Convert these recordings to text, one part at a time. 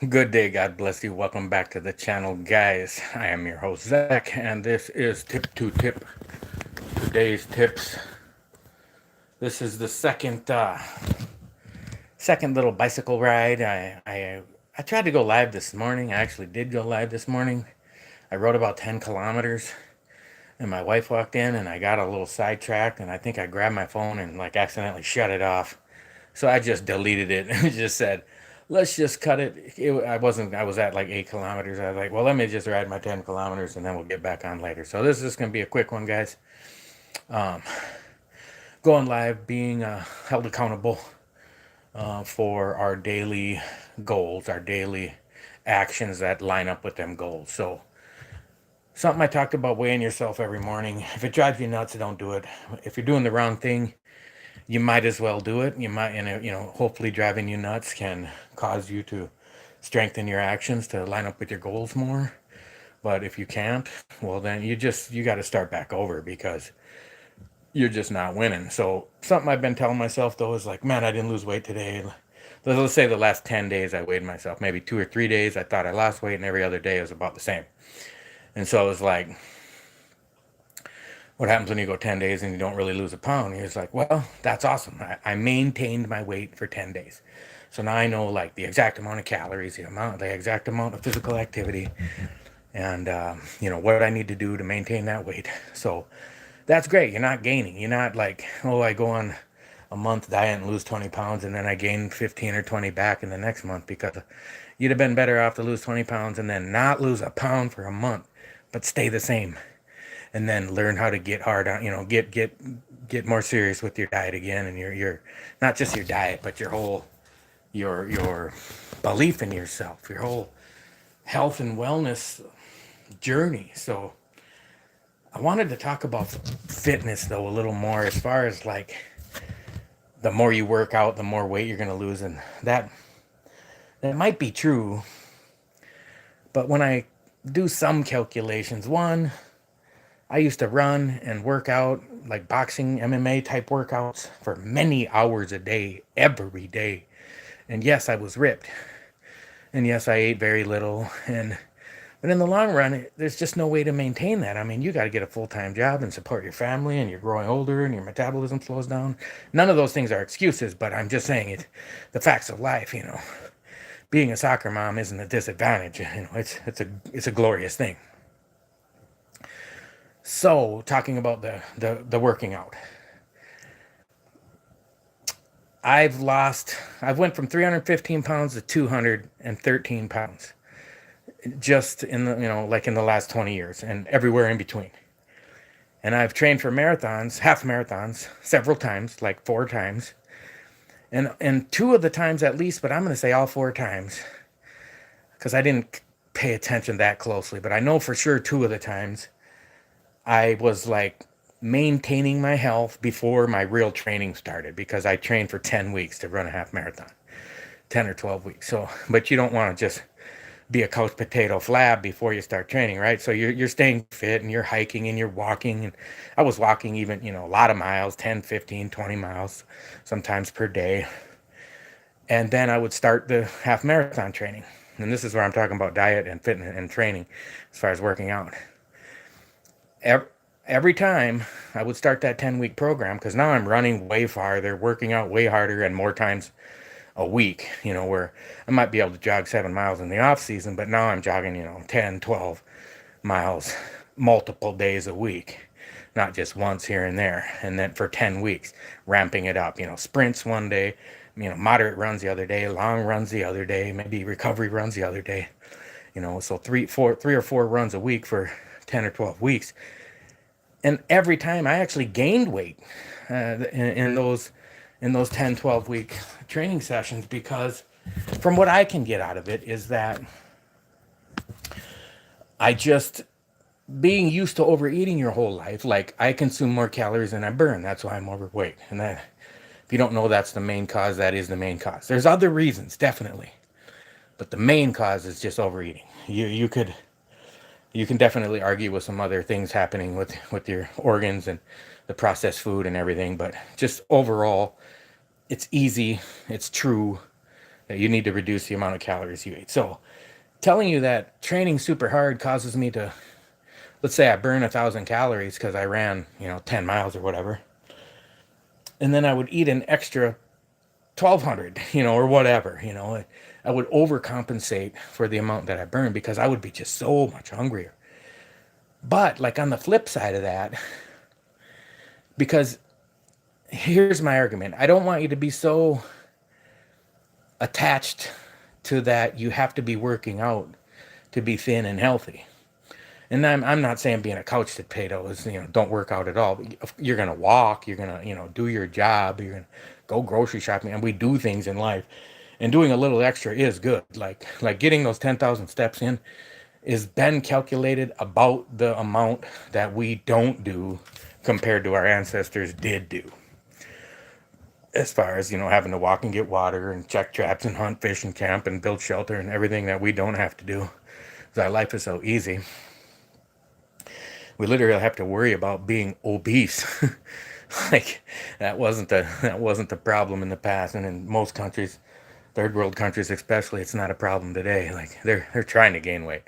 Good day, God bless you. Welcome back to the channel, guys. I am your host, Zach, and this is Tip2Tip. Today's tips. This is the second little bicycle ride. I tried to go live this morning. I actually did go live this morning. I rode about 10 kilometers, and my wife walked in, and I got a little sidetracked, and I think I grabbed my phone and like accidentally shut it off. So I just deleted it and just said, let's just cut it. I was at like 8 kilometers. I was like, well, let me just ride my 10 kilometers and then we'll get back on later. So this is going to be a quick one, guys. Um, Going live, being held accountable for our daily goals, our daily actions that line up with them goals. So something I talked about, weighing yourself every morning. If it drives you nuts, don't do it. If you're doing the wrong thing, you might as well do it. You might, hopefully driving you nuts can cause you to strengthen your actions to line up with your goals more. But if you can't, well, then you got to start back over because you're just not winning. So something I've been telling myself though is like, man, I didn't lose weight today. Let's say the last 10 days I weighed myself. Maybe 2 or 3 days I thought I lost weight, and every other day it was about the same. And so it was like, what happens when you go 10 days and you don't really lose a pound? He's like, well, that's awesome. I maintained my weight for 10 days. So now I know like the exact amount of calories, the exact amount of physical activity, and what I need to do to maintain that weight. So that's great. You're not gaining. You're not like, oh, I go on a month diet and lose 20 pounds and then I gain 15 or 20 back in the next month, because you'd have been better off to lose 20 pounds and then not lose a pound for a month, but stay the same, and then learn how to get hard on, get more serious with your diet again, and your not just your diet, but your whole your belief in yourself, your whole health and wellness journey. So I wanted to talk about fitness though a little more, as far as like the more you work out, the more weight you're going to lose, and that might be true. But when I do some calculations, one, I used to run and work out like boxing, MMA type workouts for many hours a day, every day. And yes, I was ripped. And yes, I ate very little. But in the long run, there's just no way to maintain that. I mean, you got to get a full-time job and support your family, and you're growing older and your metabolism slows down. None of those things are excuses, but I'm just saying it, the facts of life. Being a soccer mom isn't a disadvantage. It's a glorious thing. So, talking about the working out, I've went from 315 pounds to 213 pounds just in the, like in the last 20 years, and everywhere in between. And I've trained for marathons, half marathons, several times, like 4 times. And two of the times at least, but I'm going to say all 4 times, because I didn't pay attention that closely, but I know for sure 2 of the times I was like maintaining my health before my real training started, because I trained for 10 weeks to run a half marathon, 10 or 12 weeks. So, but you don't want to just be a couch potato flab before you start training, right? So you're staying fit, and you're hiking and you're walking. And I was walking even, a lot of miles, 10, 15, 20 miles sometimes per day. And then I would start the half marathon training. And this is where I'm talking about diet and fitness and training as far as working out. Every time I would start that 10-week program, because now I'm running way farther, working out way harder, and more times a week, where I might be able to jog 7 miles in the off season, but now I'm jogging, 10, 12 miles multiple days a week, not just once here and there. And then for 10 weeks, ramping it up, sprints one day, moderate runs the other day, long runs the other day, maybe recovery runs the other day, so three or four runs a week for 10 or 12 weeks. And every time I actually gained weight in those 10, 12 week training sessions, because from what I can get out of it is that I just, being used to overeating your whole life, like I consume more calories than I burn. That's why I'm overweight. And that, if you don't know that's the main cause, that is the main cause. There's other reasons, definitely, but the main cause is just overeating. You can definitely argue with some other things happening with your organs and the processed food and everything, but just overall, it's easy, it's true that you need to reduce the amount of calories you eat. So telling you that training super hard causes me to, let's say I burn 1,000 calories because I ran, 10 miles or whatever, and then I would eat an extra 1,200, or whatever, I would overcompensate for the amount that I burned because I would be just so much hungrier. But like on the flip side of that, because here's my argument, I don't want you to be so attached to that you have to be working out to be thin and healthy. And I'm not saying being a couch potato is, don't work out at all. You're going to walk, you're going to, do your job, you're going to go grocery shopping, and we do things in life. And doing a little extra is good. Like getting those 10,000 steps in is been calculated about the amount that we don't do compared to our ancestors did do. As far as, having to walk and get water and check traps and hunt, fish and camp and build shelter and everything that we don't have to do. Because our life is so easy. We literally have to worry about being obese. Like that wasn't the problem in the past, and in most countries, third world countries especially, it's not a problem today. Like they're trying to gain weight.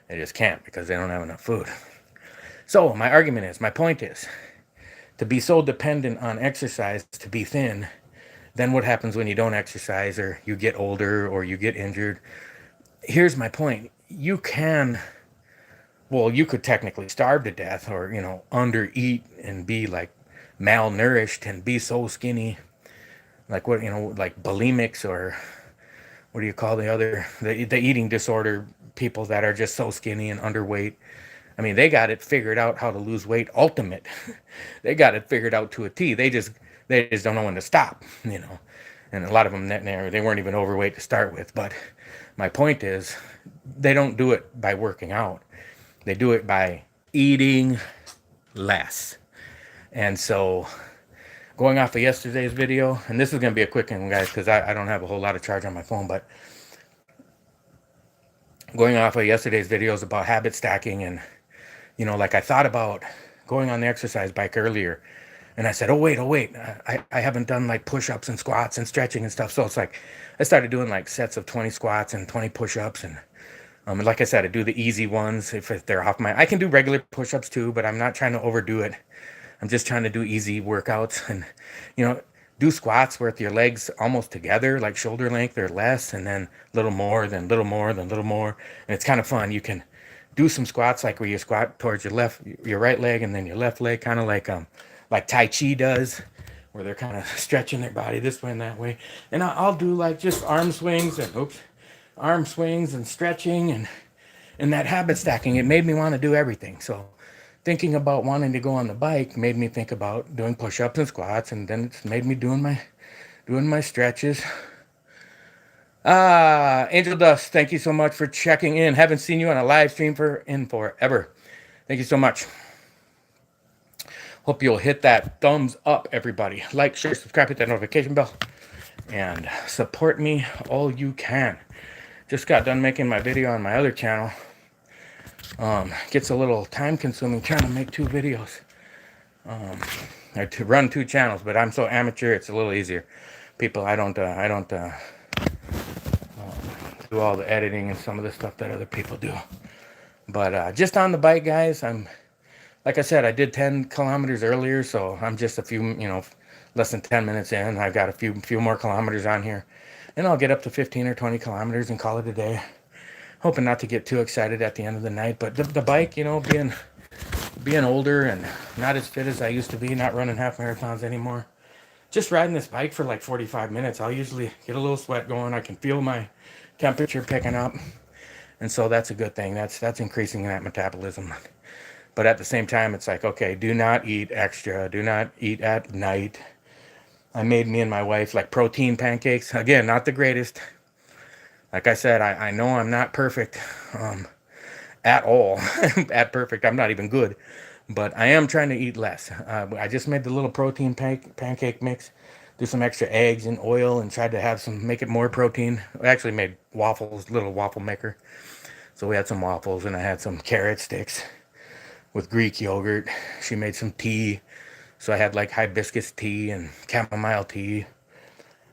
They just can't because they don't have enough food. So my point is, to be so dependent on exercise to be thin, then what happens when you don't exercise or you get older or you get injured? Here's my point. You could technically starve to death or, undereat and be like malnourished and be so skinny, like like bulimics, or what do you call the eating disorder people that are just so skinny and underweight. I mean, they got it figured out how to lose weight ultimate. They got it figured out to a T. They just don't know when to stop, And a lot of them, they weren't even overweight to start with. But my point is, they don't do it by working out. They do it by eating less. And so, going off of yesterday's video, and this is going to be a quick one, guys, because I don't have a whole lot of charge on my phone, but going off of yesterday's videos about habit stacking, and, like I thought about going on the exercise bike earlier, and I said, oh wait, I haven't done like push-ups and squats and stretching and stuff. So it's like, I started doing like sets of 20 squats and 20 push-ups, and like I said, I do the easy ones if they're off I can do regular push-ups too, but I'm not trying to overdo it. I'm just trying to do easy workouts and, do squats with your legs almost together, like shoulder length or less, and then little more, then little more, then little more. And it's kind of fun. You can do some squats like where you squat towards your right leg and then your left leg, kind of like Tai Chi does, where they're kind of stretching their body this way and that way. And I'll do like just arm swings and stretching and that habit stacking. It made me want to do everything. So thinking about wanting to go on the bike made me think about doing push-ups and squats, and then it's made me doing my stretches. Angel Dust, thank you so much for checking in. Haven't seen you on a live stream in forever. Thank you so much. Hope you'll hit that thumbs up, everybody. Like, share, subscribe, hit that notification bell, and support me all you can. Just got done making my video on my other channel. Gets a little time consuming trying to make 2 videos. Or to run 2 channels, but I'm so amateur, it's a little easier. I don't do all the editing and some of the stuff that other people do. But just on the bike, guys, like I said, I did 10 kilometers earlier, so I'm just a few, less than 10 minutes in. I've got a few more kilometers on here, and I'll get up to 15 or 20 kilometers and call it a day. Hoping not to get too excited at the end of the night, but the bike, being older and not as fit as I used to be, not running half marathons anymore. Just riding this bike for like 45 minutes, I'll usually get a little sweat going. I can feel my temperature picking up, and so that's a good thing. That's increasing that metabolism. But at the same time, it's like, okay, do not eat extra. Do not eat at night. I made me and my wife like protein pancakes. Again, not the greatest. Like I said, I know I'm not perfect at all. At perfect, I'm not even good. But I am trying to eat less. I just made the little protein pancake mix. Do some extra eggs and oil and tried to make it more protein. I actually made waffles, little waffle maker. So we had some waffles, and I had some carrot sticks with Greek yogurt. She made some tea. So I had like hibiscus tea and chamomile tea.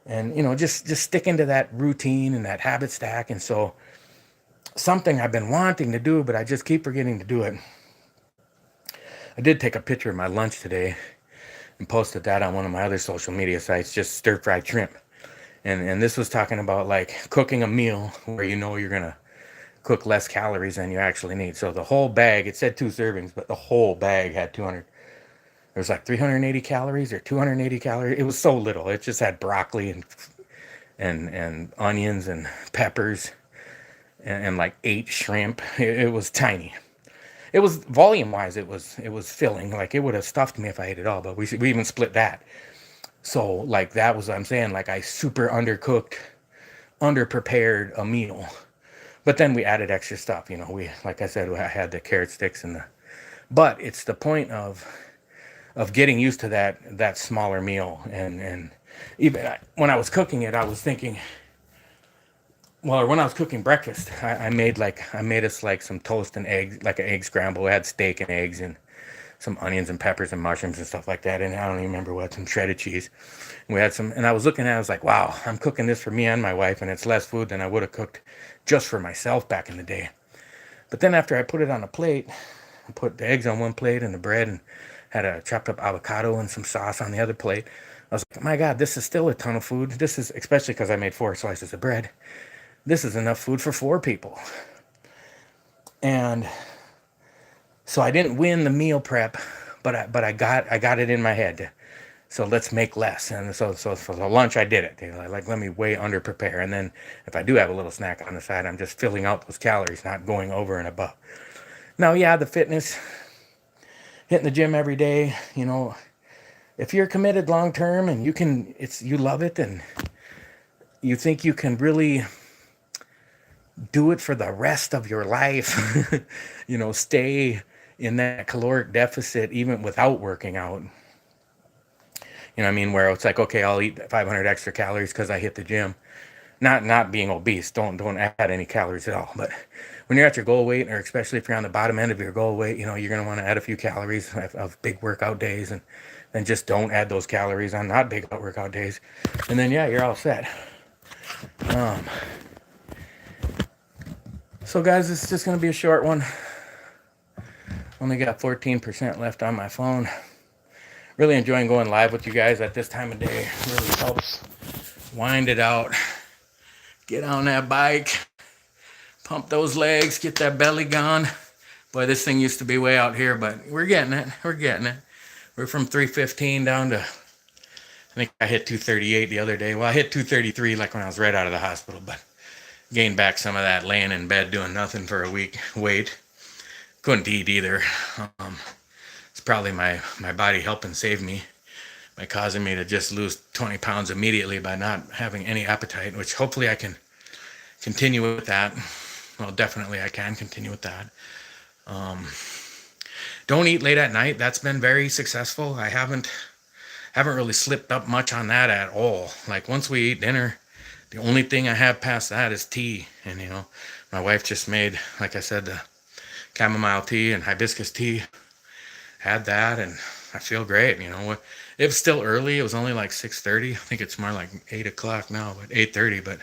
and just sticking to that routine and that habit stack. And so something I've been wanting to do, but I just keep forgetting to do it. I did take a picture of my lunch today and posted that on one of my other social media sites, just stir fried shrimp. And this was talking about like cooking a meal where you're gonna cook less calories than you actually need. So the whole bag, it said 2 servings, but the whole bag had 200. There was like 380 calories or 280 calories. It was so little. It just had broccoli and onions and peppers and like 8 shrimp. It was tiny. It was volume wise. It was filling. Like it would have stuffed me if I ate it all. But we even split that. So like that was what I'm saying. Like I super undercooked, underprepared a meal. But then we added extra stuff. We, like I said, I had the carrot sticks and the. But it's the point of getting used to that smaller meal. And even when I was cooking it, I was thinking, well, or when I was cooking breakfast, I made us like some toast and eggs, like an egg scramble. I had steak and eggs and some onions and peppers and mushrooms and stuff like that. And I don't even remember what, some shredded cheese. And we had some, and I was looking at it, I was like, wow, I'm cooking this for me and my wife, and it's less food than I would have cooked just for myself back in the day. But then after I put it on a plate, I put the eggs on one plate and the bread, and had a chopped up avocado and some sauce on the other plate. I was like, my God, this is still a ton of food. This is, especially because I made 4 slices of bread. This is enough food for 4 people. And so I didn't win the meal prep, but I got it in my head. So let's make less. And so for the lunch I did it. Like, let me way under prepare. And then if I do have a little snack on the side, I'm just filling out those calories, not going over and above. Now, yeah, the fitness, hitting the gym every day, if you're committed long term and you love it and you think you can really do it for the rest of your life, stay in that caloric deficit even without working out. What I mean? Where it's like, okay, I'll eat 500 extra calories because I hit the gym. Not being obese. Don't add any calories at all. But when you're at your goal weight, or especially if you're on the bottom end of your goal weight, you're going to want to add a few calories of big workout days, and then just don't add those calories on not big workout days. And then, yeah, you're all set. So guys, this is just going to be a short one. Only got 14% left on my phone. Really enjoying going live with you guys at this time of day. Really helps wind it out. Get on that bike. Pump those legs. Get that belly gone. Boy, this thing used to be way out here, but we're getting it. We're from 315 down to, I think I hit 238 the other day. Well, I hit 233 like when I was right out of the hospital, but gained back some of that laying in bed doing nothing for a week weight. Couldn't eat either. It's probably my body helping save me by causing me to just lose 20 pounds immediately by not having any appetite, which hopefully I can continue with that. Well, definitely I can continue with that. Don't eat late at night. That's been very successful. I haven't really slipped up much on that at all. Like once we eat dinner, the only thing I have past that is tea. And my wife just made, like I said, the chamomile tea and hibiscus tea. Had that and I feel great. It was still early. It was only like 6:30. I think it's more like 8 o'clock now, but 8:30. But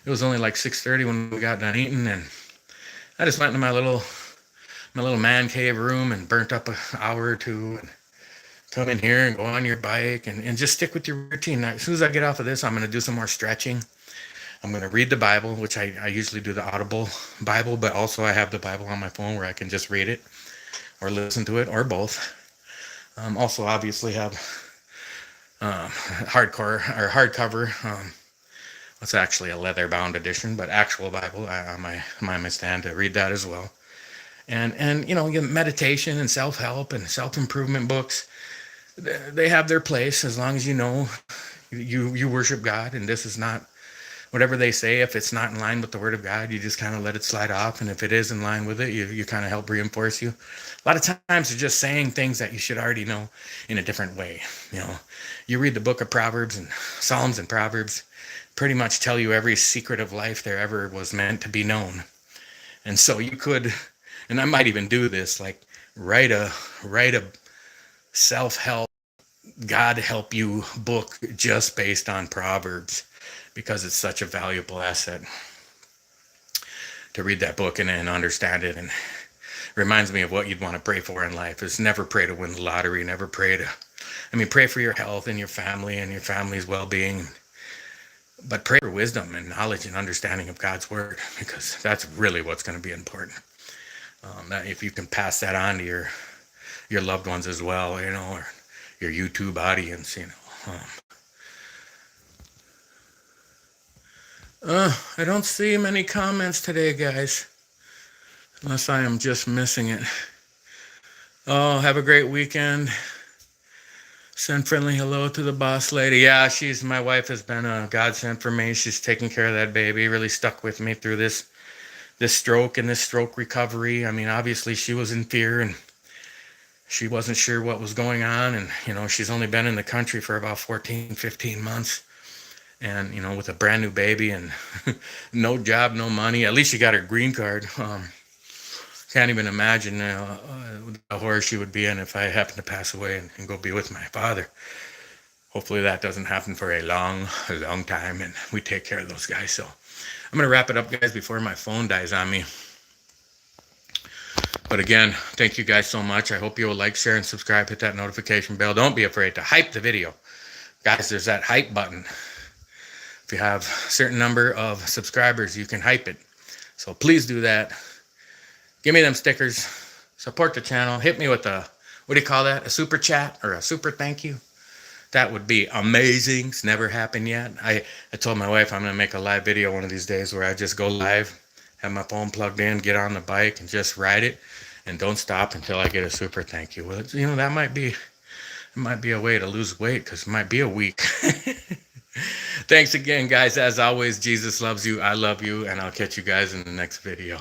it was only like 6:30 when we got done eating, and I just went into my little man cave room and burnt up an hour or two, and come in here and go on your bike and just stick with your routine. Now, as soon as I get off of this, I'm going to do some more stretching. I'm going to read the Bible, which I usually do the Audible Bible, but also I have the Bible on my phone where I can just read it or listen to it, or both. Also, obviously, have hardcover. It's actually a leather-bound edition, but actual Bible on my stand to read that as well. And meditation and self-help and self-improvement books. They have their place as long as you worship God, and this is not. Whatever they say, if it's not in line with the Word of God, you just kind of let it slide off. And if it is in line with it, you kind of help reinforce you. A lot of times they're just saying things that you should already know in a different way. You read the book of Proverbs and Psalms and Proverbs, pretty much tell you every secret of life there ever was meant to be known. And so you could, and I might even do this, like write a self-help God Help You book just based on Proverbs, because it's such a valuable asset to read that book and understand it. And reminds me of what you'd want to pray for in life is never pray to win the lottery, never pray to, pray for your health and your family's well-being, but pray for wisdom and knowledge and understanding of God's word, because that's really what's going to be important. That if you can pass that on to your loved ones as well, or your YouTube audience, I don't see many comments today, guys, unless I am just missing it. Oh, have a great weekend. Send friendly hello to the boss lady. Yeah, my wife has been a godsend for me. She's taking care of that baby, really stuck with me through this stroke and this stroke recovery. Obviously she was in fear and she wasn't sure what was going on. And, she's only been in the country for about 14, 15 months. And, with a brand new baby and no job, no money. At least she got her green card. Can't even imagine the horror she would be in if I happened to pass away and go be with my father. Hopefully that doesn't happen for a long time, and we take care of those guys. So I'm going to wrap it up, guys, before my phone dies on me. But again, thank you guys so much. I hope you'll like, share, and subscribe. Hit that notification bell. Don't be afraid to hype the video. Guys, there's that hype button. If you have a certain number of subscribers, you can hype it. So please do that. Give me them stickers. Support the channel. Hit me with a, what do you call that? A super chat or a super thank you. That would be amazing. It's never happened yet. I told my wife I'm going to make a live video one of these days where I just go live, have my phone plugged in, get on the bike and just ride it and don't stop until I get a super thank you. Well, that might be a way to lose weight, because it might be a week. Thanks again, guys. As always, Jesus loves you. I love you. And I'll catch you guys in the next video.